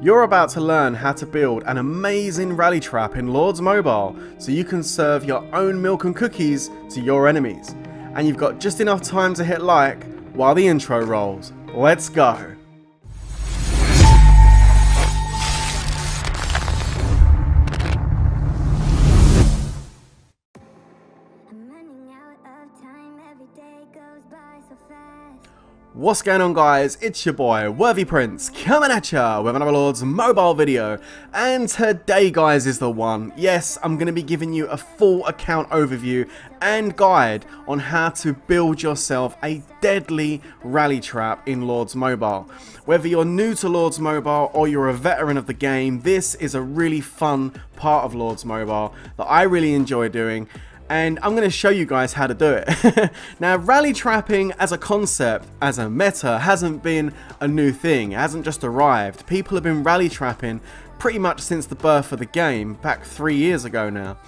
You're about to learn how to build an amazing rally trap in Lords Mobile so you can serve your own milk and cookies to your enemies. And you've got just enough time to hit like while the intro rolls. Let's go! What's going on, guys? It's your boy Worthy Prince coming at ya with another Lords Mobile video, and today, guys, is the one. Yes, I'm going to be giving you a full account overview and guide on how to build yourself a deadly rally trap in Lords Mobile. Whether you're new to Lords Mobile or you're a veteran of the game, this is a really fun part of Lords Mobile that I really enjoy doing. And I'm going to show you guys how to do it. Now, rally trapping as a concept, as a meta, hasn't been a new thing. It hasn't just arrived. People have been rally trapping pretty much since the birth of the game, back 3 years ago now.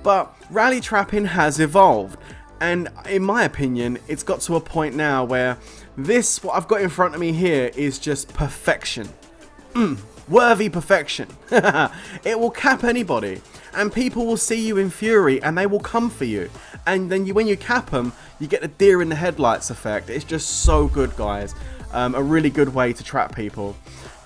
But rally trapping has evolved. And in my opinion, it's got to a point now where this, what I've got in front of me here, is just perfection. Worthy perfection. It will cap anybody, and people will see you in fury and they will come for you, and then when you cap them, you get the deer in the headlights effect. It's just so good, guys. A really good way to trap people.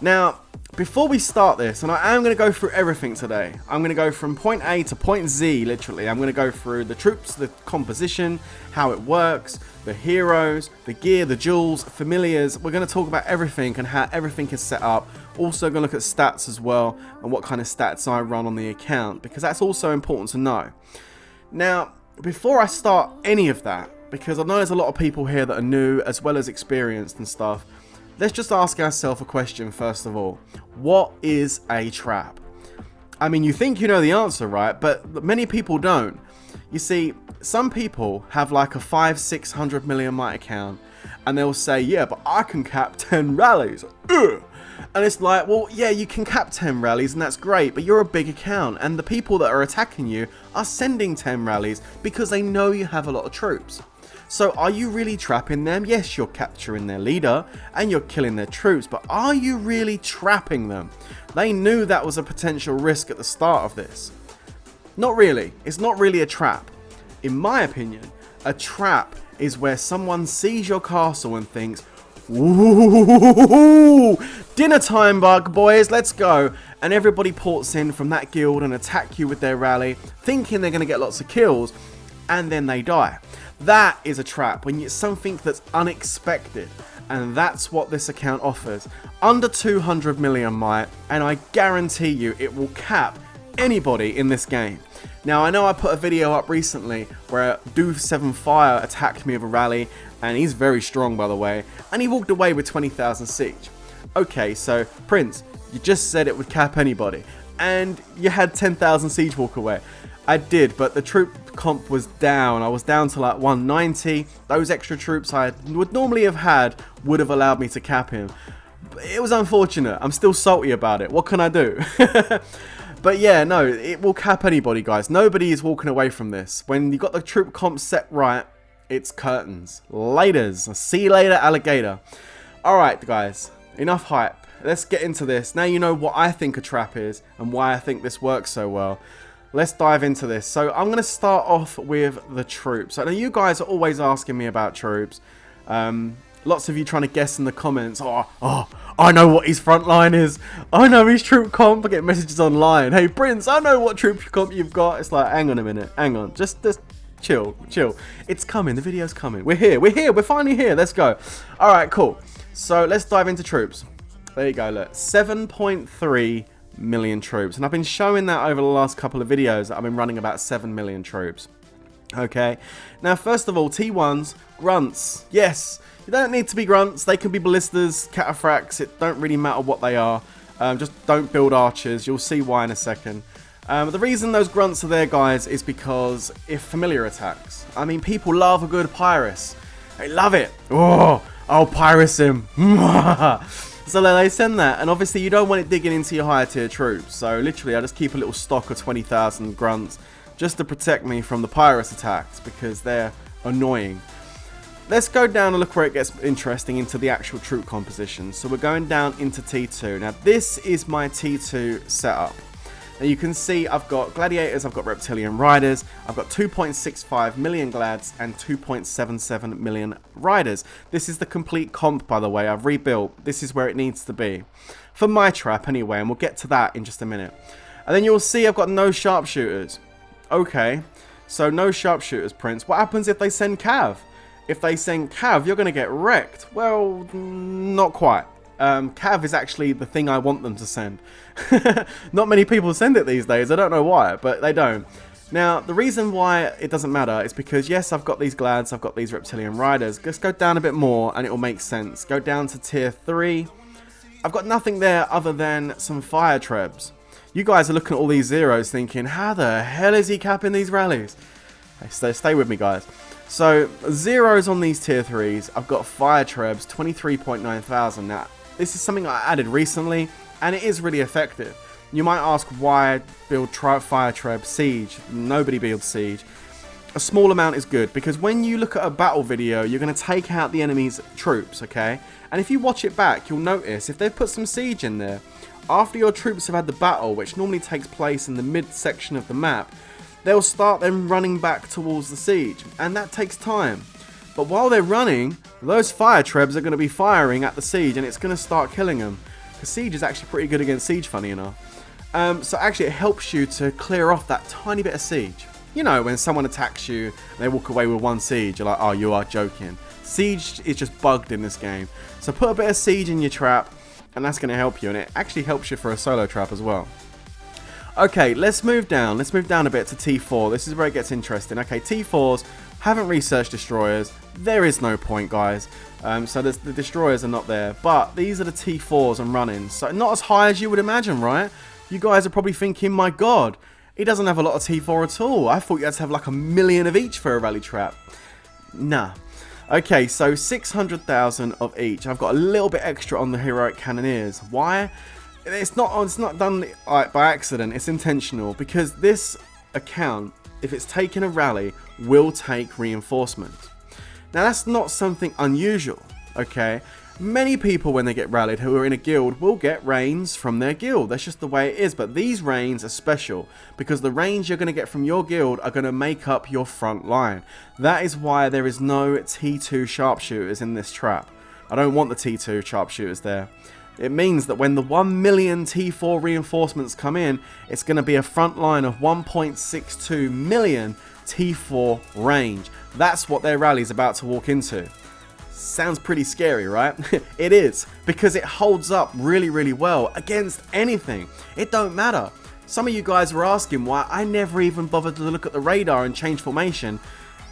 Now, before we start this, and I am going to go through everything today. I'm going to go from point A to point Z, literally. I'm going to go through the troops, the composition, how it works, the heroes, the gear, the jewels, familiars. We're going to talk about everything and how everything is set up. Also going to look at stats as well, and what kind of stats I run on the account, because that's also important to know. Now, before I start any of that, because I know there's a lot of people here that are new as well as experienced and stuff, let's just ask ourselves a question first of all. What is a trap? I mean, you think you know the answer, right? But many people don't. You see, some people have like a 500-600 million might account, and they'll say, yeah, but I can cap 10 rallies. Ugh. And it's like, well, yeah, you can cap 10 rallies and that's great, but you're a big account, and the people that are attacking you are sending 10 rallies because they know you have a lot of troops. So are you really trapping them? Yes, you're capturing their leader and you're killing their troops, but are you really trapping them? They knew that was a potential risk at the start of this. Not really. It's not really a trap. In my opinion, a trap is where someone sees your castle and thinks, ooh, dinner time, bug boys, let's go. And everybody ports in from that guild and attack you with their rally, thinking they're going to get lots of kills, and then they die. That is a trap, when it's something that's unexpected, and that's what this account offers. Under 200 million might, and I guarantee you it will cap anybody in this game. Now, I know I put a video up recently where Doof 7 Fire attacked me with a rally, and he's very strong, by the way, and he walked away with 20,000 siege. Okay, so Prince, you just said it would cap anybody, and you had 10,000 siege walk away. I did, but the troop comp was down. I was down to like 190. Those extra troops I would normally have had would have allowed me to cap him. It was unfortunate. I'm still salty about it. What can I do? But yeah, no, it will cap anybody, guys. Nobody is walking away from this. When you got the troop comp set right, it's curtains. Laters. See you later, alligator. Alright, guys. Enough hype. Let's get into this. Now you know what I think a trap is and why I think this works so well. Let's dive into this. So I'm going to start off with the troops. I know you guys are always asking me about troops. Lots of you trying to guess in the comments. Oh, I know what his front line is. I know his troop comp. I get messages online. Hey, Prince, I know what troop comp you've got. It's like, hang on a minute. Hang on. Just chill. It's coming. The video's coming. We're here. We're finally here. Let's go. All right, cool. So let's dive into troops. There you go. Look, 7.3 million troops, and I've been showing that over the last couple of videos that I've been running about 7 million troops. Okay, now first of all, T1s, grunts. Yes, you don't need to be grunts. They can be ballistas, cataphracts. It don't really matter what they are. Just don't build archers. You'll see why in a second. The reason those grunts are there, guys, is because if familiar attacks. I mean, people love a good Pyrrhus. They love it. Oh, I'll Pyrrhus him. So they send that, and obviously you don't want it digging into your higher tier troops. So literally I just keep a little stock of 20,000 grunts just to protect me from the Pyrrhus attacks, because they're annoying. Let's go down and look where it gets interesting into the actual troop composition. So we're going down into T2. Now this is my T2 setup. Now you can see I've got Gladiators, I've got Reptilian Riders, I've got 2.65 million Glads and 2.77 million Riders. This is the complete comp, by the way. I've rebuilt. This is where it needs to be. For my trap anyway, and we'll get to that in just a minute. And then you'll see I've got no sharpshooters. Okay, so no sharpshooters, Prince. What happens if they send Cav? If they send Cav, you're going to get wrecked. Well, not quite. Cav is actually the thing I want them to send. Not many people send it these days. I don't know why, but they don't. Now, the reason why it doesn't matter is because, yes, I've got these Glads, I've got these Reptilian Riders. Just go down a bit more and it will make sense. Go down to tier 3. I've got nothing there other than some Fire Trebs. You guys are looking at all these zeros thinking, how the hell is he capping these rallies? Stay with me, guys. So, zeros on these tier 3s. I've got Fire Trebs, 23.9 thousand. Now, this is something I added recently, and it is really effective. You might ask why build Fire Treb Siege. Nobody builds Siege. A small amount is good, because when you look at a battle video, you're going to take out the enemy's troops, okay? And if you watch it back, you'll notice, if they've put some Siege in there, after your troops have had the battle, which normally takes place in the mid-section of the map, they'll start them running back towards the siege, and that takes time. But while they're running, those Fire Trebs are going to be firing at the siege, and it's going to start killing them. Because siege is actually pretty good against siege, funny enough. So actually it helps you to clear off that tiny bit of siege. You know, when someone attacks you, and they walk away with one siege, you're like, oh, you are joking. Siege is just bugged in this game. So put a bit of siege in your trap, and that's going to help you, and it actually helps you for a solo trap as well. Okay, let's move down. Let's move down a bit to T4. This is where it gets interesting. Okay, T4s, haven't researched destroyers. There is no point, guys. So the destroyers are not there. But these are the T4s I'm running. So not as high as you would imagine, right? You guys are probably thinking, my god, he doesn't have a lot of T4 at all. I thought you had to have like 1 million of each for a rally trap. Nah. Okay, so 600,000 of each. I've got a little bit extra on the Heroic Cannoneers. Why? It's not done by accident. It's intentional, because this account, if it's taking a rally, will take reinforcement. Now that's not something unusual, okay? Many people, when they get rallied who are in a guild, will get reigns from their guild. That's just the way it is. But these reigns are special, because the reigns you're going to get from your guild are going to make up your front line. That is why there is no T2 sharpshooters in this trap. I don't want the T2 sharpshooters there. It means that when the 1 million T4 reinforcements come in, it's going to be a front line of 1.62 million T4 range. That's what their rally's about to walk into. Sounds pretty scary, right? It is, because it holds up really, really well against anything. It don't matter. Some of you guys were asking why I never even bothered to look at the radar and change formation.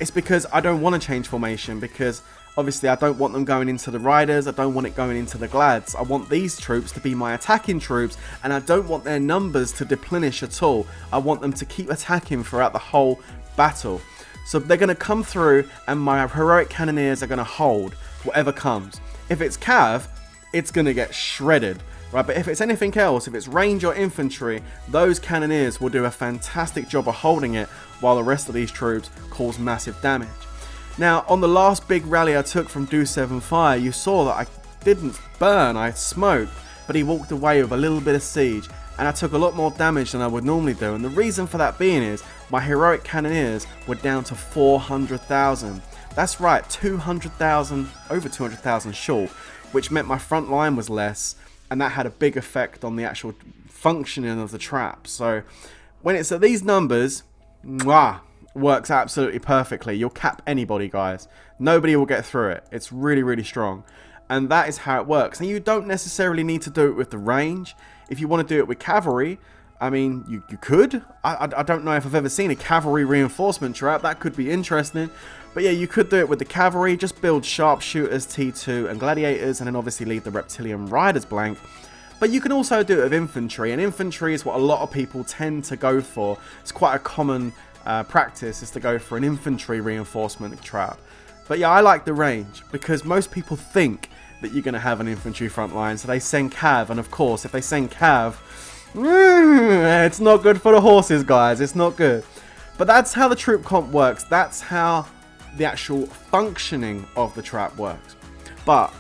It's because I don't want to change formation, because obviously I don't want them going into the riders, I don't want it going into the glads. I want these troops to be my attacking troops, and I don't want their numbers to deplenish at all. I want them to keep attacking throughout the whole battle. So they're going to come through, and my Heroic Cannoneers are going to hold whatever comes. If it's Cav, it's going to get shredded. Right, but if it's anything else, if it's range or infantry, those Cannoneers will do a fantastic job of holding it, while the rest of these troops cause massive damage. Now, on the last big rally I took from Do7 Fire, you saw that I didn't burn, I smoked, but he walked away with a little bit of siege, and I took a lot more damage than I would normally do, and the reason for that being is, my Heroic Cannoneers were down to 400,000. That's right, 200,000, over 200,000 short, which meant my front line was less, and that had a big effect on the actual functioning of the trap. So, when it's at these numbers, mwah, works absolutely perfectly. You'll cap anybody, guys. Nobody will get through it. It's really, really strong. And that is how it works. And you don't necessarily need to do it with the range. If you want to do it with cavalry, I mean, you could. I don't know if I've ever seen a cavalry reinforcement trap. That could be interesting. But yeah, you could do it with the cavalry. Just build sharpshooters, T2, and gladiators, and then obviously leave the reptilian riders blank. But you can also do it with infantry, and infantry is what a lot of people tend to go for. It's quite a common practice, is to go for an infantry reinforcement trap. But yeah, I like the range, because most people think that you're going to have an infantry front line, so they send cav, and of course, if they send cav, it's not good for the horses, guys. It's not good. But that's how the troop comp works. That's how the actual functioning of the trap works. But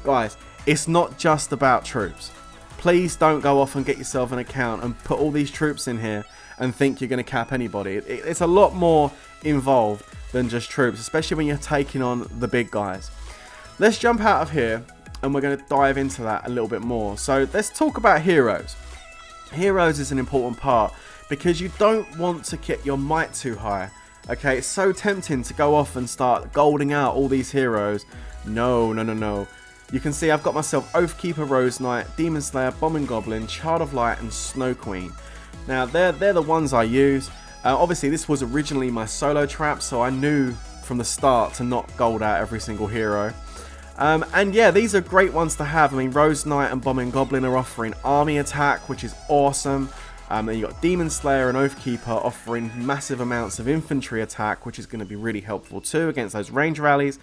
guys, it's not just about troops. Please don't go off and get yourself an account and put all these troops in here and think you're going to cap anybody. It's a lot more involved than just troops, especially when you're taking on the big guys. Let's jump out of here and we're going to dive into that a little bit more. So let's talk about heroes. Heroes is an important part because you don't want to get your might too high. Okay, it's so tempting to go off and start golding out all these heroes. No. You can see I've got myself Oathkeeper, Rose Knight, Demon Slayer, Bombing Goblin, Child of Light and Snow Queen. Now they're the ones I use. Obviously this was originally my solo trap, so I knew from the start to not gold out every single hero. And yeah, these are great ones to have. I mean, Rose Knight and Bombing Goblin are offering army attack, which is awesome. Then you got Demon Slayer and Oathkeeper offering massive amounts of infantry attack, which is going to be really helpful too against those range rallies.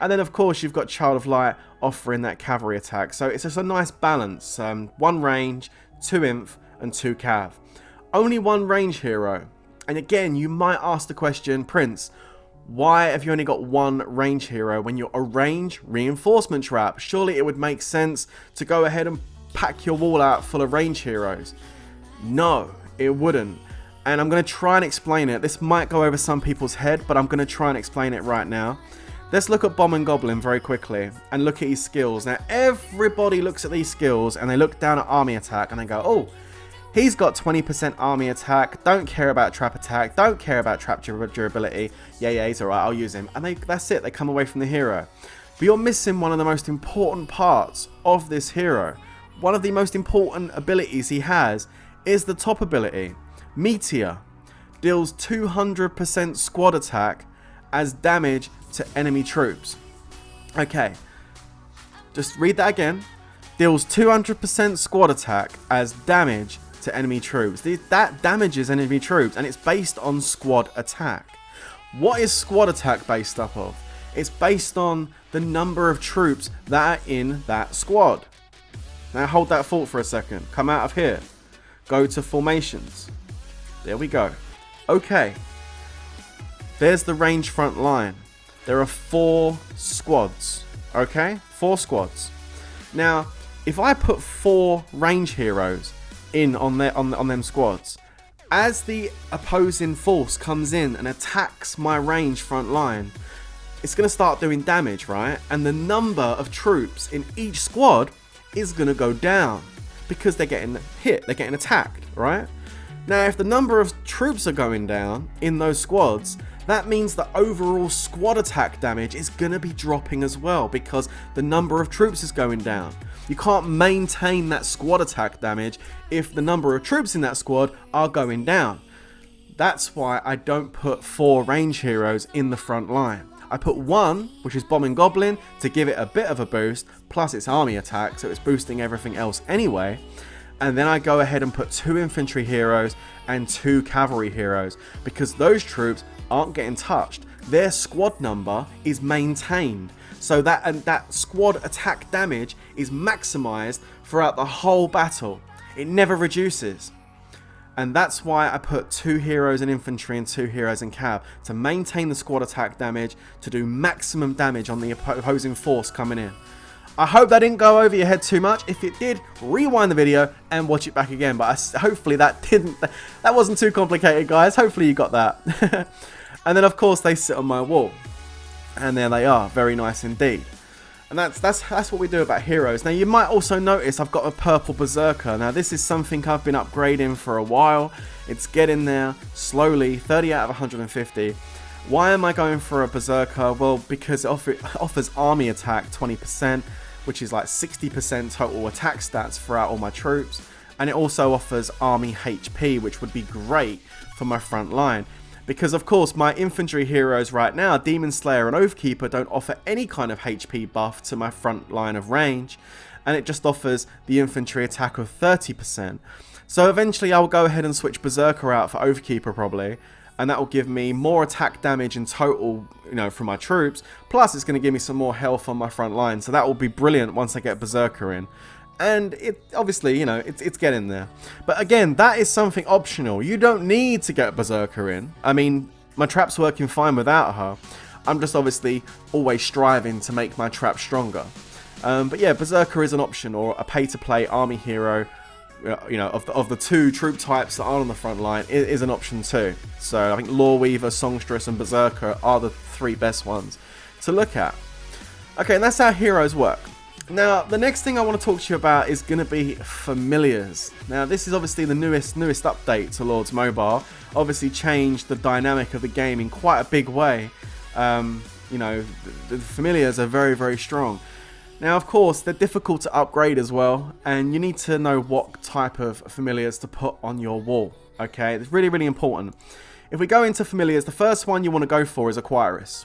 And then of course you've got Child of Light offering that cavalry attack. So it's just a nice balance. 1 range, 2 inf and 2 cav. Only 1 range hero. And again, you might ask the question, Prince, why have you only got 1 range hero when you're a range reinforcement trap? Surely it would make sense to go ahead and pack your wall out full of range heroes. No, it wouldn't. And I'm going to try and explain it. This might go over some people's head, but I'm going to try and explain it right now. Let's look at Bombing Goblin very quickly and look at his skills. Now, everybody looks at these skills and they look down at army attack and they go, oh, he's got 20% army attack, don't care about trap attack, don't care about trap durability. Yeah, he's alright, I'll use him. And that's it, they come away from the hero. But you're missing one of the most important parts of this hero. One of the most important abilities he has is the top ability. Meteor deals 200% squad attack as damage to enemy troops. Okay, just read that again. Deals 200% squad attack as damage to enemy troops. That damages enemy troops and it's based on squad attack. What is squad attack based up of? It's based on the number of troops that are in that squad. Now hold that thought for a second. Come out of here. Go to formations. There we go. Okay. There's the range front line. There are 4 squads. Okay? 4 squads. Now, if I put 4 range heroes in on them squads, as the opposing force comes in and attacks my range front line, it's going to start doing damage, right? And the number of troops in each squad is going to go down because they're getting hit, they're getting attacked, right? Now, if the number of troops are going down in those squads, that means the overall squad attack damage is going to be dropping as well because the number of troops is going down. You can't maintain that squad attack damage if the number of troops in that squad are going down. That's why I don't put 4 range heroes in the front line. I put 1, which is Bombing Goblin, to give it a bit of a boost, plus its army attack, so it's boosting everything else anyway. And then I go ahead and put 2 infantry heroes and 2 cavalry heroes because those troops aren't getting touched. Their squad number is maintained, so that squad attack damage is maximized throughout the whole battle. It never reduces. And that's why I put 2 heroes in infantry and 2 heroes in cav, to maintain the squad attack damage, to do maximum damage on the opposing force coming in. I hope that didn't go over your head too much. If it did, rewind the video and watch it back again. But hopefully that wasn't too complicated, guys. Hopefully you got that. And then of course they sit on my wall. And there they are, very nice indeed. And that's what we do about heroes. Now you might also notice I've got a purple berserker. Now this is something I've been upgrading for a while. It's getting there slowly, 30 out of 150. Why am I going for a berserker? Well, because it offers army attack 20%, which is like 60% total attack stats throughout all my troops. And it also offers army HP, which would be great for my front line. Because of course my infantry heroes right now, Demon Slayer and Oathkeeper, don't offer any kind of HP buff to my front line of range, and it just offers the infantry attack of 30%. So eventually I'll go ahead and switch Berserker out for Oathkeeper probably, and that will give me more attack damage in total, you know, from my troops, plus it's going to give me some more health on my front line, so that will be brilliant once I get Berserker in. And it obviously, you know, it's getting there. But again, that is something optional. You don't need to get Berserker in. I mean, my trap's working fine without her. I'm just obviously always striving to make my trap stronger. But yeah, Berserker is an option, or a pay-to-play army hero, you know, of the two troop types that are on the front line, is an option too. So I think Loreweaver, Songstress and Berserker are the three best ones to look at. Okay, and that's how heroes work. Now, the next thing I want to talk to you about is going to be familiars. Now, this is obviously the newest update to Lords Mobile. Obviously changed the dynamic of the game in quite a big way. You know, the familiars are very, very strong. Now, of course, they're difficult to upgrade as well, and you need to know what type of familiars to put on your wall. Okay, it's really, really important. If we go into familiars, the first one you want to go for is Aquarius.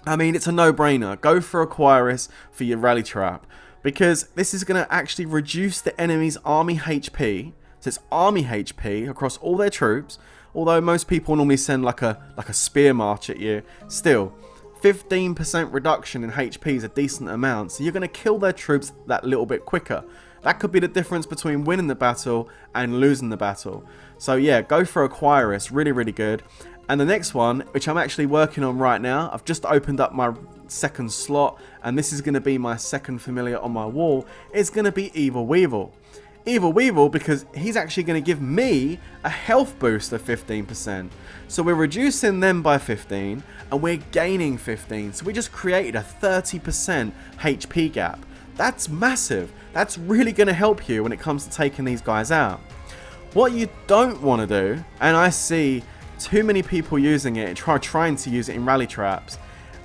I mean, it's a no-brainer. Go for Aquarius for your rally trap, because this is going to actually reduce the enemy's army HP. So it's army HP across all their troops. Although most people normally send like a spear march at you, still 15% reduction in HP is a decent amount. So you're going to kill their troops that little bit quicker. That could be the difference between winning the battle and losing the battle. So yeah, go for Aquarius. Really, really good. And the next one, which I'm actually working on right now, I've just opened up my second slot, and this is going to be my second familiar on my wall, is going to be Evil Weevil. Evil Weevil, because he's actually going to give me a health boost of 15%. So we're reducing them by 15, and we're gaining 15. So we just created a 30% HP gap. That's massive. That's really going to help you when it comes to taking these guys out. What you don't want to do, and I see too many people using it, trying to use it in rally traps,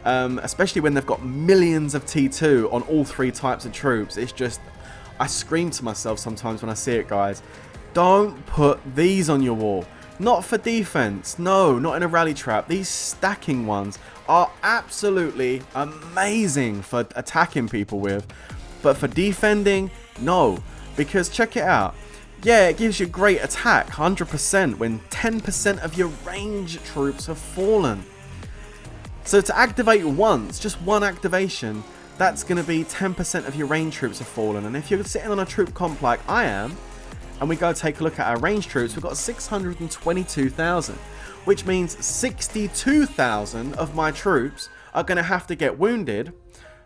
especially when they've got millions of T2 on all three types of troops. It's just, I scream to myself sometimes when I see it, guys. Don't put these on your wall. Not for defense. No, not in a rally trap. These stacking ones are absolutely amazing for attacking people with. But for defending, no. Because check it out. Yeah, it gives you great attack, 100%, when 10% of your range troops have fallen. So to activate once, just one activation, that's going to be 10% of your range troops have fallen. And if you're sitting on a troop comp like I am, and we go take a look at our range troops, we've got 622,000, which means 62,000 of my troops are going to have to get wounded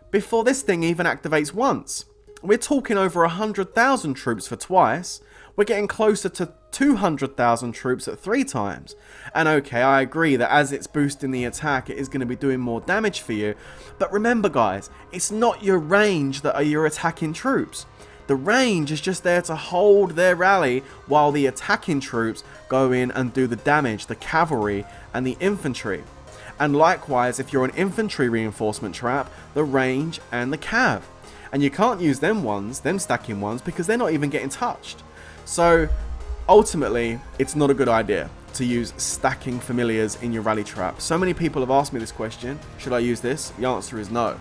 before this thing even activates once. We're talking over 100,000 troops for twice. We're getting closer to 200,000 troops at 3 times. And okay, I agree that as it's boosting the attack, it is going to be doing more damage for you. But remember, guys, it's not your range that are your attacking troops. The range is just there to hold their rally while the attacking troops go in and do the damage, the cavalry and the infantry. And likewise, if you're an infantry reinforcement trap, the range and the cav. And you can't use them stacking ones, because they're not even getting touched. So ultimately, it's not a good idea to use stacking familiars in your rally trap. So many people have asked me this question: should I use this? The answer is no.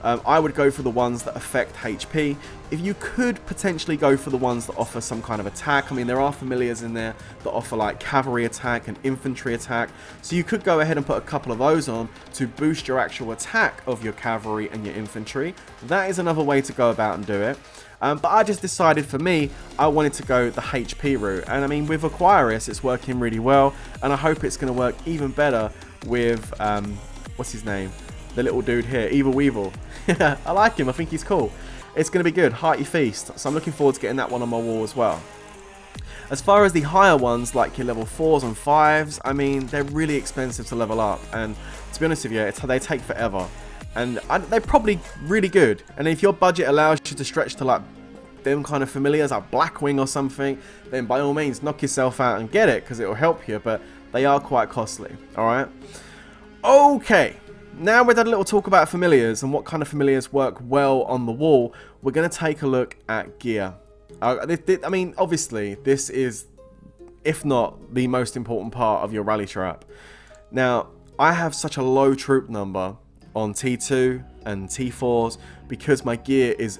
I would go for the ones that affect HP. If you could potentially go for the ones that offer some kind of attack. I mean, there are familiars in there that offer like cavalry attack and infantry attack. So you could go ahead and put a couple of those on to boost your actual attack of your cavalry and your infantry. That is another way to go about and do it. But I just decided, for me, I wanted to go the HP route. And I mean, with Aquarius, it's working really well. And I hope it's going to work even better with, what's his name? The little dude here, Evil Weevil. I like him. I think he's cool. It's going to be good. Hearty Feast. So I'm looking forward to getting that one on my wall as well. As far as the higher ones, like your level 4s and 5s, I mean, they're really expensive to level up. And to be honest with you, they take forever. And they're probably really good. And if your budget allows you to stretch to like them kind of familiars, like Blackwing or something, then by all means knock yourself out and get it, because it will help you. But they are quite costly. Alright. Okay. Now we've had a little talk about familiars and what kind of familiars work well on the wall. We're going to take a look at gear. I mean, obviously, this is, if not the most important part of your rally trap. Now, I have such a low troop number on T2 and T4s because my gear is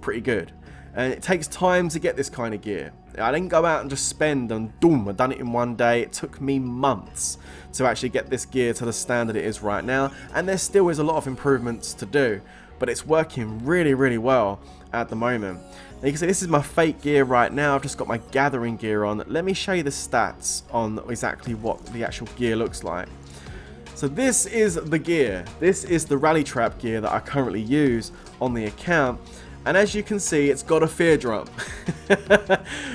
pretty good. And it takes time to get this kind of gear. I didn't go out and just spend and boom, I've done it in one day. It took me months to actually get this gear to the standard it is right now. And there still is a lot of improvements to do. But it's working really, really well at the moment. Now you can see this is my fake gear right now. I've just got my gathering gear on. Let me show you the stats on exactly what the actual gear looks like. So this is the gear. This is the rally trap gear that I currently use on the account. And as you can see, it's got a fear drum.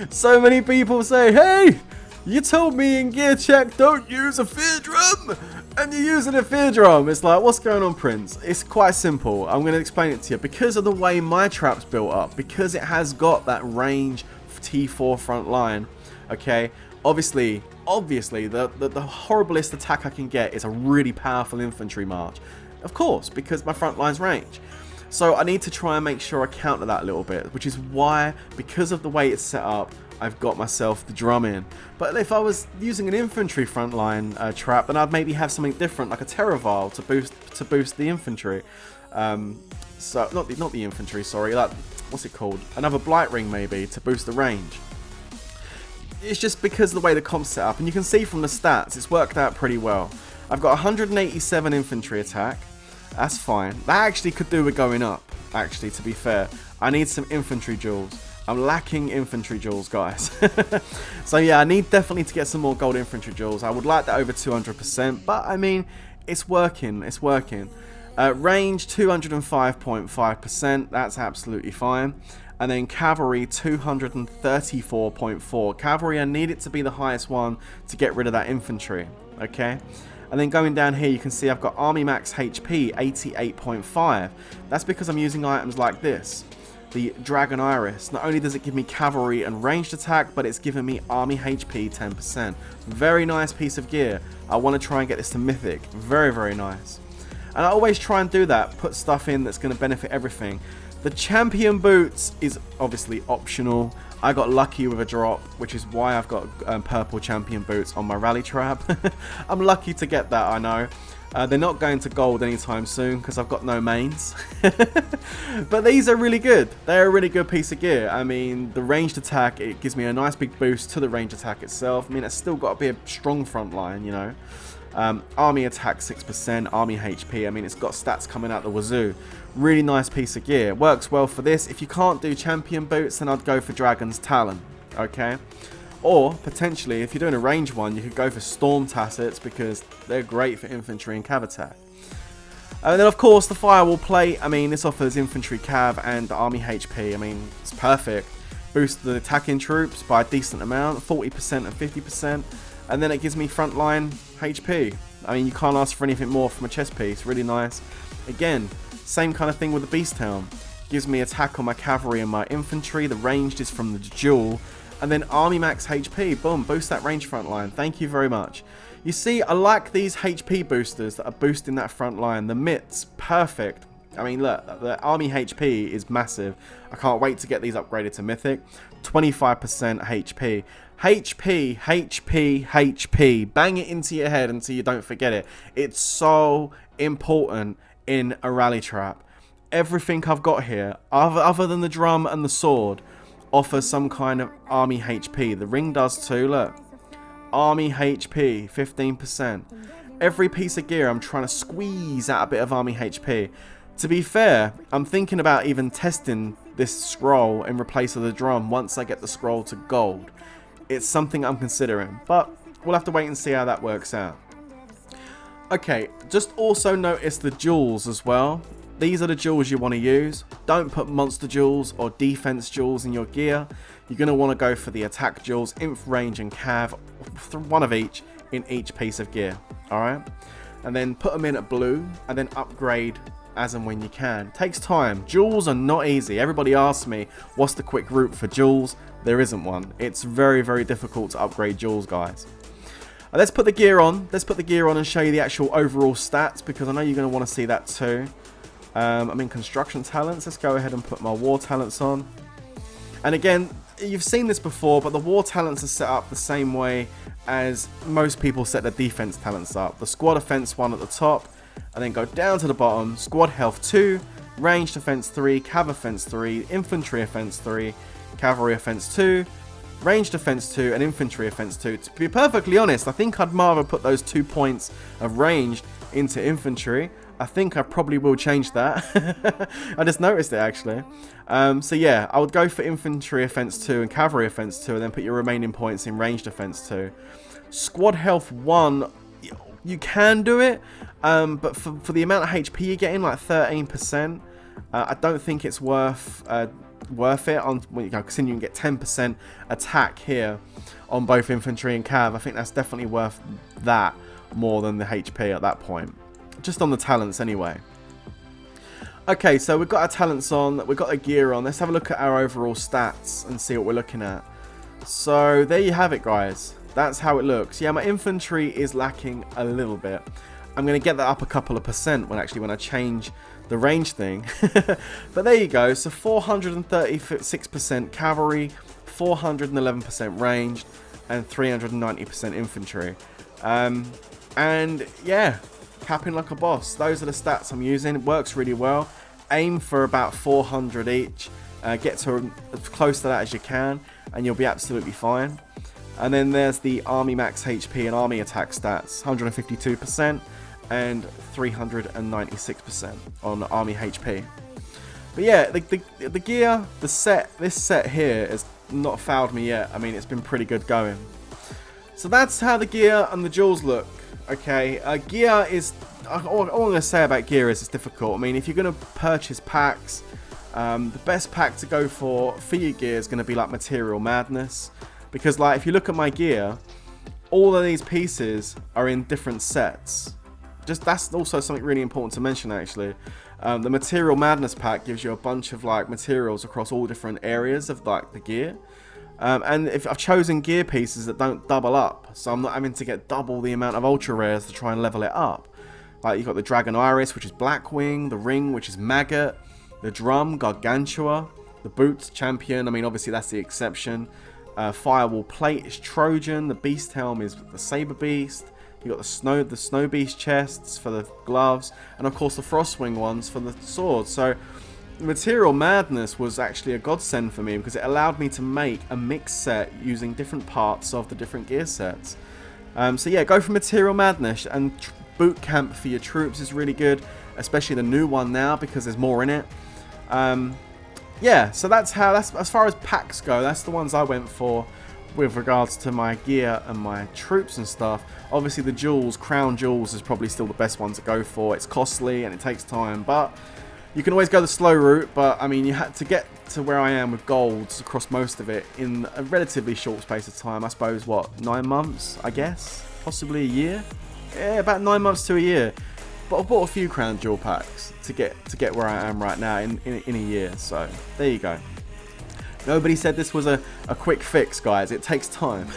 So many people say, hey, you told me in gear check don't use a fear drum, and you're using a fear drum. It's like, what's going on, Prince? It's quite simple. I'm going to explain it to you. Because of the way my trap's built up, because it has got that range T4 front line, okay, obviously the horriblest attack I can get is a really powerful infantry march. Of course, because my front line's range. So I need to try and make sure I counter that a little bit, which is why, because of the way it's set up, I've got myself the drum in. But if I was using an infantry frontline trap, then I'd maybe have something different, like a Terraval to boost the infantry. So not the infantry, sorry. Like, what's it called? Another Blight Ring maybe to boost the range. It's just because of the way the comp's set up, and you can see from the stats, it's worked out pretty well. I've got 187 infantry attack. That's fine. That actually could do with going up, actually, to be fair. I need some infantry jewels. I'm lacking infantry jewels, guys. So yeah, I need definitely to get some more gold infantry jewels. I would like that over 200%, but I mean, it's working. It's working. Range 205.5%. That's absolutely fine. And then cavalry 234.4. Cavalry, I need it to be the highest one to get rid of that infantry. Okay. And then going down here, you can see I've got Army Max HP 88.5. That's because I'm using items like this. The Dragon Iris. Not only does it give me cavalry and ranged attack, but it's given me army HP 10%. Very nice piece of gear. I want to try and get this to mythic. Very, very nice. And I always try and do that. Put stuff in that's going to benefit everything. The champion boots is obviously optional. I got lucky with a drop, which is why I've got purple champion boots on my rally trap. I'm lucky to get that, I know. They're not going to gold anytime soon because I've got no mains. But these are really good. They're a really good piece of gear. I mean, the ranged attack, it gives me a nice big boost to the ranged attack itself. I mean, it's still got to be a strong front line, you know. Army attack 6%, army HP. I mean, it's got stats coming out the wazoo. Really nice piece of gear. Works well for this. If you can't do champion boots, then I'd go for Dragon's Talon. Okay. Or, potentially, if you're doing a range one, you could go for Storm Tassets because they're great for infantry and cav attack. And then, of course, the Firewall Plate. I mean, this offers infantry, cav, and army HP. I mean, it's perfect. Boosts the attacking troops by a decent amount, 40% and 50%. And then it gives me frontline HP. I mean, you can't ask for anything more from a chest piece. Really nice. Again, same kind of thing with the Beast Helm. Gives me attack on my cavalry and my infantry. The ranged is from the duel. And then Army Max HP. Boom, boost that range front line. Thank you very much. You see, I like these HP boosters that are boosting that front line. The mitts, perfect. I mean, look, the Army HP is massive. I can't wait to get these upgraded to Mythic. 25% HP. HP, HP, HP. Bang it into your head until you don't forget it. It's so important in a rally trap. Everything I've got here, other than the drum and the sword, offers some kind of army HP. The ring does too, look. Army HP, 15%. Every piece of gear I'm trying to squeeze out a bit of army HP. To be fair, I'm thinking about even testing this scroll in replace of the drum once I get the scroll to gold. It's something I'm considering, but we'll have to wait and see how that works out. Okay, just also notice the jewels as well. These are the jewels you want to use. Don't put monster jewels or defense jewels in your gear. You're going to want to go for the attack jewels, inf, range and cav, one of each in each piece of gear. Alright? And then put them in at blue and then upgrade as and when you can. Takes time. Jewels are not easy. Everybody asks me, what's the quick route for jewels? There isn't one. It's very, very difficult to upgrade jewels, guys. Let's put the gear on. Let's put the gear on and show you the actual overall stats, because I know you're going to want to see that too. I mean, construction talents. Let's go ahead and put my war talents on. And again, you've seen this before, but the war talents are set up the same way as most people set their defense talents up. The squad offense one at the top, and then go down to the bottom. Squad health 2, ranged offense 3, cav offense 3, infantry offense 3, cavalry offense 2, ranged offense 2, and infantry offense 2. To be perfectly honest, I think I'd rather put those 2 points of ranged into infantry. I think I probably will change that. I just noticed it actually. So yeah, I would go for infantry offense 2 and cavalry offense 2, and then put your remaining points in ranged offense 2. Squad health 1, You can do it, but for the amount of HP you're getting, like 13%, I don't think it's worth it. On, you know, considering you can get 10% attack here on both infantry and cav, I think that's definitely worth that more than the HP at that point. Just on the talents anyway. Okay, so we've got our talents on, we've got the gear on. Let's have a look at our overall stats and see what we're looking at. So there you have it, guys. That's how it looks. Yeah, my infantry is lacking a little bit. I'm going to get that up a couple of percent when I change the range thing. But there you go. So 436% cavalry, 411% ranged, and 390% infantry. And yeah, capping like a boss. Those are the stats I'm using. It works really well. Aim for about 400 each. Get to as close to that as you can, and you'll be absolutely fine. And then there's the army max HP and army attack stats, 152% and 396% on army HP. But yeah, the gear, this set here has not fouled me yet. I mean, it's been pretty good going. So that's how the gear and the jewels look. Okay, gear is, all I'm going to say about gear is it's difficult. I mean, if you're going to purchase packs, the best pack to go for your gear is going to be like Material Madness. Because like, if you look at my gear, all of these pieces are in different sets. That's also something really important to mention, actually. The Material Madness pack gives you a bunch of like materials across all different areas of like the gear. And if I've chosen gear pieces that don't double up, so I'm not having to get double the amount of ultra rares to try and level it up. Like you've got the Dragon Iris, which is Blackwing, the Ring, which is Maggot, the Drum, Gargantua, the Boots, Champion. I mean, obviously that's the exception. Firewall Plate is Trojan. The Beast Helm is the Saber Beast. You got the Snow Beast chests for the gloves, and of course the Frostwing ones for the swords. So Material Madness was actually a godsend for me because it allowed me to make a mixed set using different parts of the different gear sets. So yeah, go for Material Madness, and Boot Camp for your troops is really good, especially the new one now because there's more in it. Yeah, so that's as far as packs go, that's the ones I went for with regards to my gear and my troops and stuff. Obviously the jewels, Crown Jewels is probably still the best one to go for. It's costly and it takes time, but you can always go the slow route. But I mean, you had to get to where I am with golds across most of it in a relatively short space of time. I suppose, what, 9 months, I guess? Possibly a year? Yeah, about 9 months to a year. But I bought a few Crown Jewel packs to get where I am right now in a year. So there you go. Nobody said this was a quick fix, guys. It takes time.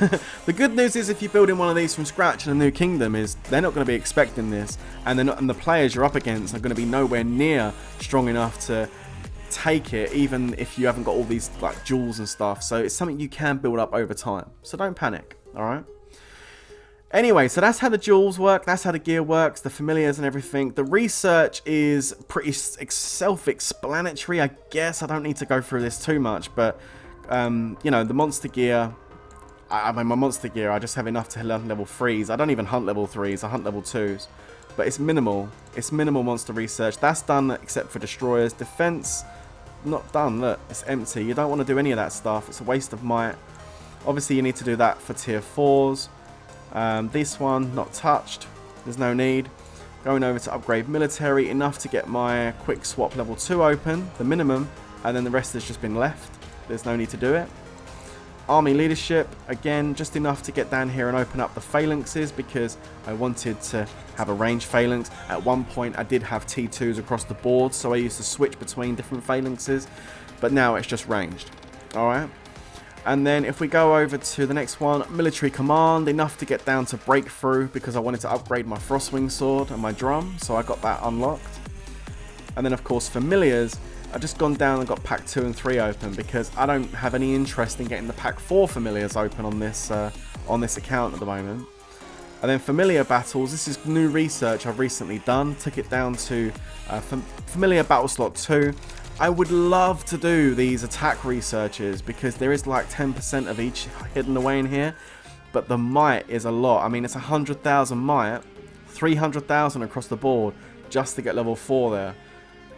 The good news is if you're building one of these from scratch in a new kingdom is they're not going to be expecting this, and the players you're up against are going to be nowhere near strong enough to take it, even if you haven't got all these like jewels and stuff. So it's something you can build up over time. So don't panic. All right. Anyway, so that's how the jewels work, that's how the gear works, the familiars and everything. The research is pretty self-explanatory, I guess. I don't need to go through this too much, but, you know, the monster gear, I mean, my monster gear, I just have enough to learn level 3s. I don't even hunt level 3s, I hunt level 2s. But it's minimal. It's minimal monster research. That's done except for destroyers. Defense, not done, look, it's empty. You don't want to do any of that stuff, it's a waste of might. Obviously, you need to do that for tier 4s. This one, not touched. There's no need. Going over to upgrade military, enough to get my quick swap level 2 open, the minimum, and then the rest has just been left. There's no need to do it. Army leadership, again, just enough to get down here and open up the phalanxes because I wanted to have a range phalanx. At one point I did have T2s across the board, so I used to switch between different phalanxes, but now it's just ranged. Alright. And then if we go over to the next one, military command, enough to get down to breakthrough because I wanted to upgrade my Frostwing sword and my drum, so I got that unlocked. And then of course familiars, I've just gone down and got pack 2 and 3 open because I don't have any interest in getting the pack 4 familiars open on this account at the moment. And then familiar battles, this is new research I've recently done, took it down to familiar battle slot 2. I would love to do these attack researches because there is like 10% of each hidden away in here, but the might is a lot. I mean, it's 100,000 might, 300,000 across the board just to get level 4 there.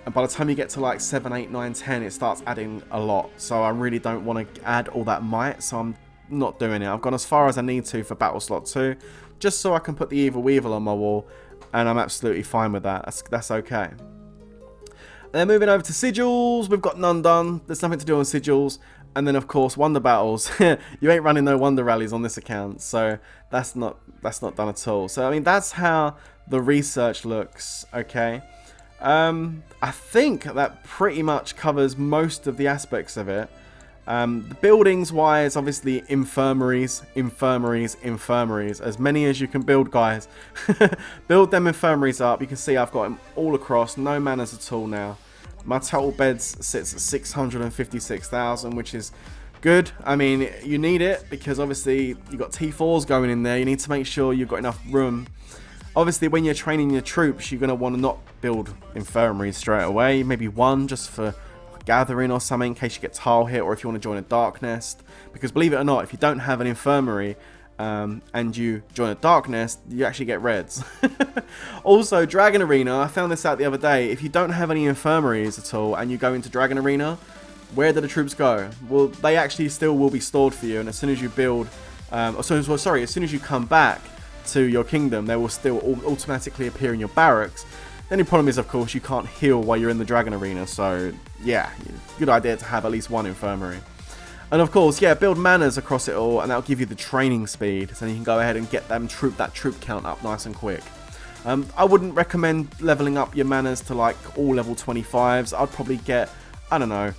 And by the time you get to like 7, 8, 9, 10, it starts adding a lot. So I really don't want to add all that might, so I'm not doing it. I've gone as far as I need to for Battle Slot 2, just so I can put the Evil Weevil on my wall, and I'm absolutely fine with that. That's okay. Then moving over to sigils, we've got none done. There's nothing to do on sigils. And then of course Wonder Battles. You ain't running no Wonder Rallies on this account, so that's not done at all. So I mean, that's how the research looks. Okay. I think that pretty much covers most of the aspects of it. The buildings wise, obviously infirmaries, as many as you can build, guys. Build them infirmaries up. You can see I've got them all across, no manners at all now. My total beds sits at 656,000, which is good. I mean, you need it because obviously you've got T4s going in there. You need to make sure you've got enough room. Obviously, when you're training your troops, you're going to want to not build infirmaries straight away. Maybe one just for gathering or something in case you get tile hit, or if you want to join a dark nest. Because believe it or not, if you don't have an infirmary and you join a dark nest, you actually get reds. Also, Dragon Arena, I found this out the other day. If you don't have any infirmaries at all and you go into Dragon Arena, where do the troops go? Well, they actually still will be stored for you, and as soon as you build, as soon as you come back to your kingdom, they will still automatically appear in your barracks. The only problem is, of course, you can't heal while you're in the Dragon Arena, so yeah, good idea to have at least one infirmary. And of course, yeah, build manners across it all, and that'll give you the training speed, so you can go ahead and get that troop count up nice and quick. I wouldn't recommend leveling up your manners to like all level 25s. I'd probably get, I don't know,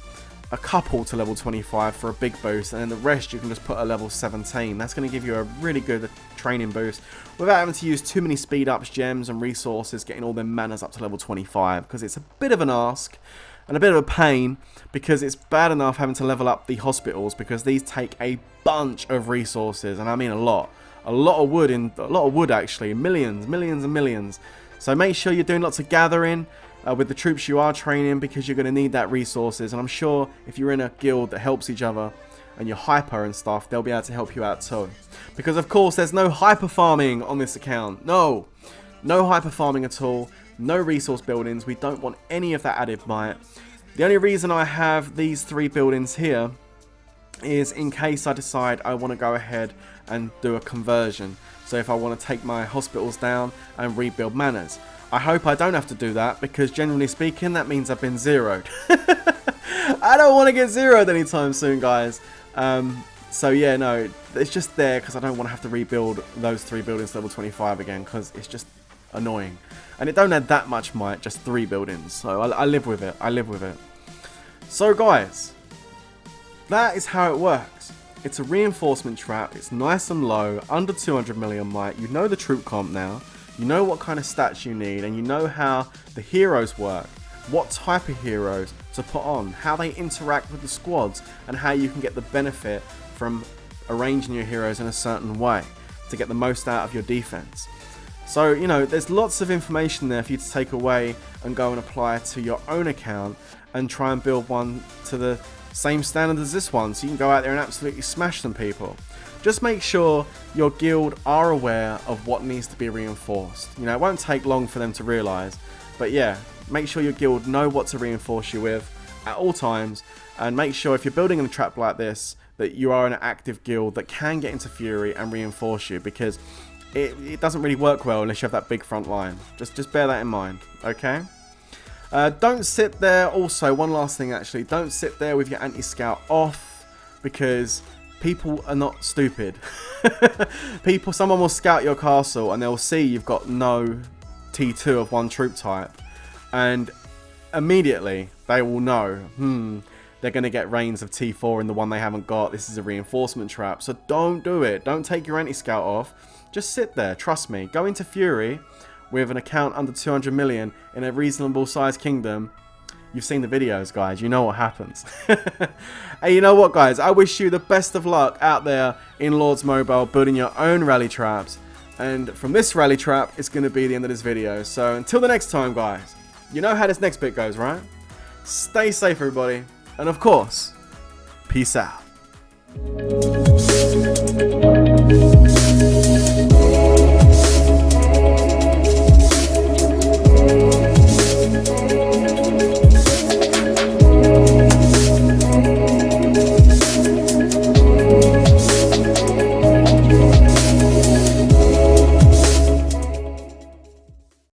a couple to level 25 for a big boost, and then the rest you can just put a level 17. That's going to give you a really good training boost without having to use too many speed ups, gems and resources getting all them manners up to level 25, because it's a bit of an ask and a bit of a pain, because it's bad enough having to level up the hospitals, because these take a bunch of resources, and I mean a lot of wood actually, millions and millions. So make sure you're doing lots of gathering with the troops you are training, because you're going to need that resources. And I'm sure if you're in a guild that helps each other and you're hyper and stuff, they'll be able to help you out too. Because of course there's no hyper farming on this account. No hyper farming at all. No resource buildings. We don't want any of that added might. The only reason I have these 3 buildings here is in case I decide I want to go ahead and do a conversion. So if I want to take my hospitals down and rebuild manners. I hope I don't have to do that, because generally speaking that means I've been zeroed. I don't want to get zeroed anytime soon, guys. So yeah, no, it's just there because I don't want to have to rebuild those 3 buildings to level 25 again, because it's just annoying. And it don't add that much might, just 3 buildings. So I live with it. I live with it. So guys, that is how it works. It's a reinforcement trap. It's nice and low, under 200 million might. You know the troop comp now. You know what kind of stats you need, and you know how the heroes work. What type of heroes to put on, how they interact with the squads, and how you can get the benefit from arranging your heroes in a certain way to get the most out of your defense. So, you know, there's lots of information there for you to take away and go and apply to your own account and try and build one to the same standard as this one, so you can go out there and absolutely smash some people. Just make sure your guild are aware of what needs to be reinforced. You know, it won't take long for them to realise, but yeah, make sure your guild know what to reinforce you with at all times, and make sure if you're building in a trap like this that you are an active guild that can get into Fury and reinforce you, because it doesn't really work well unless you have that big front line. Just bear that in mind, okay? Don't sit there. Also, one last thing actually, don't sit there with your anti-scout off, because people are not stupid. Someone will scout your castle and they'll see you've got no T2 of one troop type, and immediately they will know, they're going to get reigns of T4 in the one they haven't got. This is a reinforcement trap. So don't do it. Don't take your anti-scout off. Just sit there. Trust me. Go into Fury with an account under 200 million in a reasonable sized kingdom. You've seen the videos, guys. You know what happens. Hey, you know what, guys? I wish you the best of luck out there in Lords Mobile building your own rally traps. And from this rally trap, it's going to be the end of this video. So until the next time, guys, you know how this next bit goes, right? Stay safe, everybody. And of course, peace out.